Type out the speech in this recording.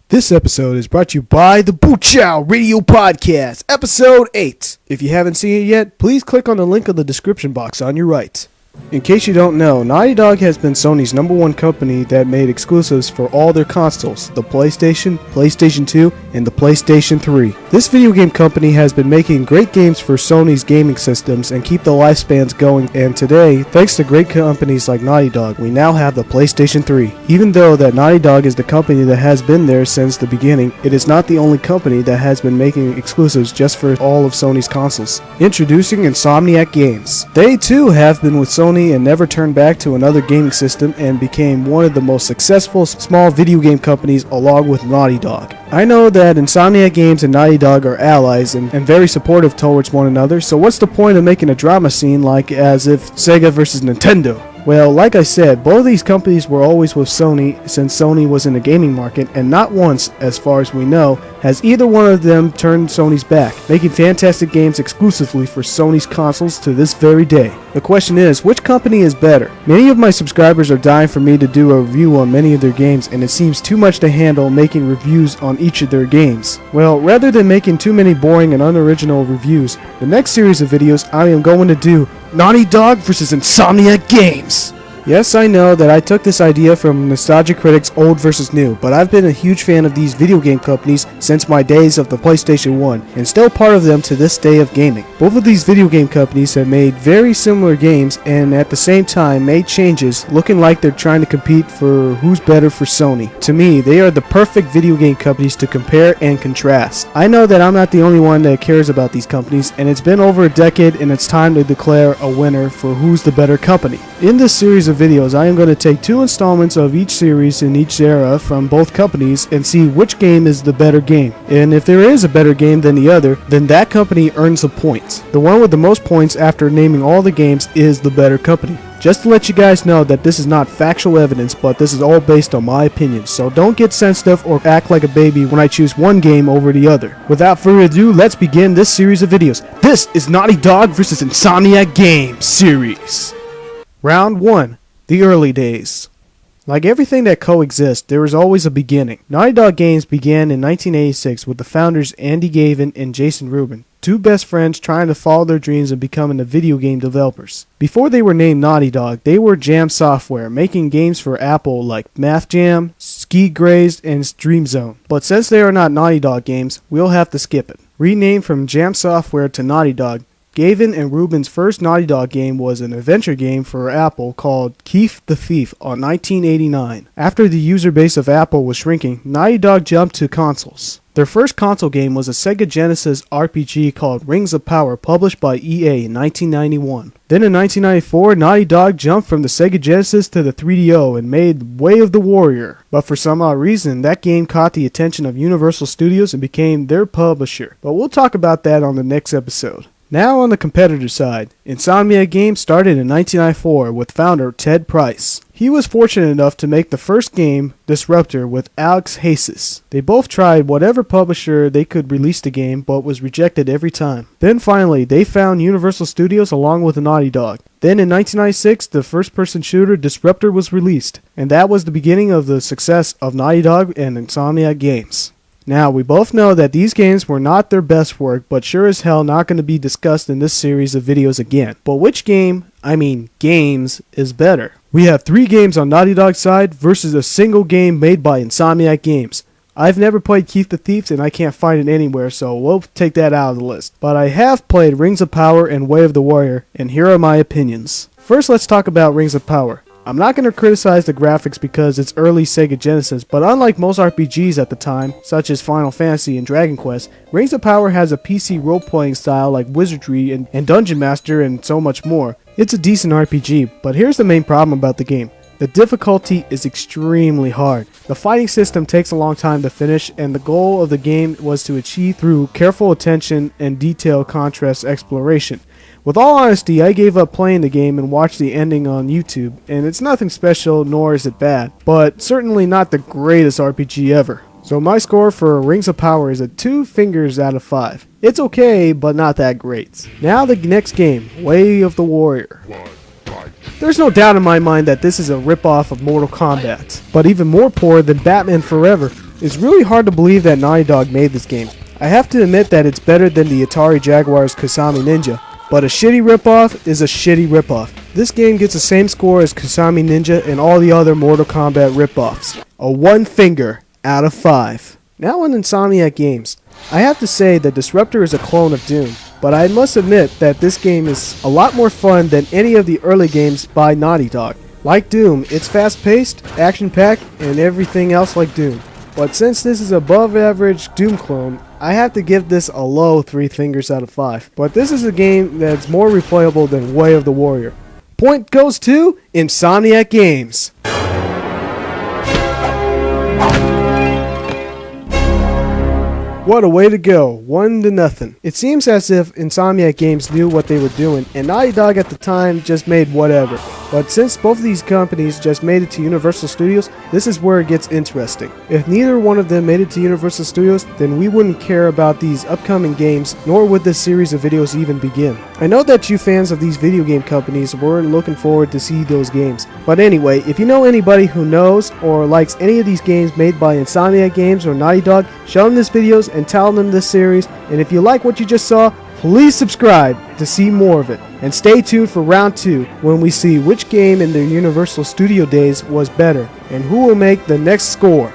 This episode is brought to you by the Boo Chow Radio Podcast, Episode 8. If you haven't seen it yet, please click on the link in the description box on your right. In case you don't know, Naughty Dog has been Sony's #1 company that made exclusives for all their consoles, the PlayStation, PlayStation 2, and the PlayStation 3. This video game company has been making great games for Sony's gaming systems and keep the lifespans going, and today, thanks to great companies like Naughty Dog, we now have the PlayStation 3. Even though that Naughty Dog is the company that has been there since the beginning, it is not the only company that has been making exclusives just for all of Sony's consoles. Introducing Insomniac Games. They too have been with Sony and never turned back to another gaming system and became one of the most successful small video game companies along with Naughty Dog. I know that Insomniac Games and Naughty Dog are allies and very supportive towards one another, so what's the point of making a drama scene like as if Sega versus Nintendo? Well, like I said, both of these companies were always with Sony since Sony was in the gaming market, and not once, as far as we know, has either one of them turned Sony's back, making fantastic games exclusively for Sony's consoles to this very day. The question is, which company is better? Many of my subscribers are dying for me to do a review on many of their games, and it seems too much to handle making reviews on each of their games. Well, rather than making too many boring and unoriginal reviews, the next series of videos I am going to do Naughty Dog vs. Insomniac Games. Yes, I know that I took this idea from Nostalgia Critic's Old vs. New, but I've been a huge fan of these video game companies since my days of the PlayStation 1, and still part of them to this day of gaming. Both of these video game companies have made very similar games and at the same time made changes, looking like they're trying to compete for who's better for Sony. To me, they are the perfect video game companies to compare and contrast. I know that I'm not the only one that cares about these companies, and it's been over a decade and it's time to declare a winner for who's the better company. In this series of videos, I am going to take 2 installments of each series in each era from both companies and see which game is the better game. And if there is a better game than the other, then that company earns a point. The one with the most points after naming all the games is the better company. Just to let you guys know that this is not factual evidence, but this is all based on my opinion, so don't get sensitive or act like a baby when I choose one game over the other. Without further ado, let's begin this series of videos. This is Naughty Dog vs. Insomniac Games series. Round 1. The early days. Like everything that coexists, there is always a beginning. Naughty Dog Games began in 1986 with the founders Andy Gavin and Jason Rubin, two best friends trying to follow their dreams of becoming the video game developers. Before they were named Naughty Dog, they were Jam Software, making games for Apple like Math Jam, Ski Grazed, and Dream Zone. But since they are not Naughty Dog games, we'll have to skip it. Renamed from Jam Software to Naughty Dog, Gavin and Rubin's first Naughty Dog game was an adventure game for Apple called Keef the Thief on 1989. After the user base of Apple was shrinking, Naughty Dog jumped to consoles. Their first console game was a Sega Genesis RPG called Rings of Power, published by EA in 1991. Then in 1994, Naughty Dog jumped from the Sega Genesis to the 3DO and made Way of the Warrior. But for some odd reason, that game caught the attention of Universal Studios and became their publisher. But we'll talk about that on the next episode. Now on the competitor side, Insomniac Games started in 1994 with founder Ted Price. He was fortunate enough to make the first game, Disruptor, with Alex Hayes. They both tried whatever publisher they could release the game, but was rejected every time. Then finally, they found Universal Studios along with Naughty Dog. Then in 1996, the first-person shooter Disruptor was released, and that was the beginning of the success of Naughty Dog and Insomniac Games. Now, we both know that these games were not their best work, but sure as hell not going to be discussed in this series of videos again. But which game, games, is better? We have 3 games on Naughty Dog's side versus a single game made by Insomniac Games. I've never played Keef the Thief and I can't find it anywhere, so we'll take that out of the list. But I have played Rings of Power and Way of the Warrior, and here are my opinions. First, let's talk about Rings of Power. I'm not going to criticize the graphics because it's early Sega Genesis, but unlike most RPGs at the time, such as Final Fantasy and Dragon Quest, Rings of Power has a PC role-playing style like Wizardry and Dungeon Master and so much more. It's a decent RPG, but here's the main problem about the game. The difficulty is extremely hard. The fighting system takes a long time to finish, and the goal of the game was to achieve through careful attention and detailed contrast exploration. With all honesty, I gave up playing the game and watched the ending on YouTube, and it's nothing special nor is it bad, but certainly not the greatest RPG ever. So my score for Rings of Power is a 2 fingers out of 5. It's okay, but not that great. Now the next game, Way of the Warrior. There's no doubt in my mind that this is a ripoff of Mortal Kombat, but even more poor than Batman Forever. It's really hard to believe that Naughty Dog made this game. I have to admit that it's better than the Atari Jaguar's Kasami Ninja, but a shitty ripoff is a shitty ripoff. This game gets the same score as Kasami Ninja and all the other Mortal Kombat ripoffs. A 1 finger out of 5. Now on Insomniac games, I have to say that Disruptor is a clone of Doom, but I must admit that this game is a lot more fun than any of the early games by Naughty Dog. Like Doom, it's fast-paced, action-packed, and everything else like Doom. But since this is above average Doom clone, I have to give this a low 3 fingers out of 5. But this is a game that's more replayable than Way of the Warrior. Point goes to Insomniac Games. What a way to go, 1-0. It seems as if Insomniac Games knew what they were doing, and Naughty Dog at the time just made whatever. But since both of these companies just made it to Universal Studios, this is where it gets interesting. If neither one of them made it to Universal Studios, then we wouldn't care about these upcoming games, nor would this series of videos even begin. I know that you fans of these video game companies weren't looking forward to see those games. But anyway, if you know anybody who knows or likes any of these games made by Insomniac Games or Naughty Dog, show them this videos and tell them this series. And if you like what you just saw, please subscribe to see more of it. And stay tuned for round 2 when we see which game in their Universal Studio days was better and who will make the next score.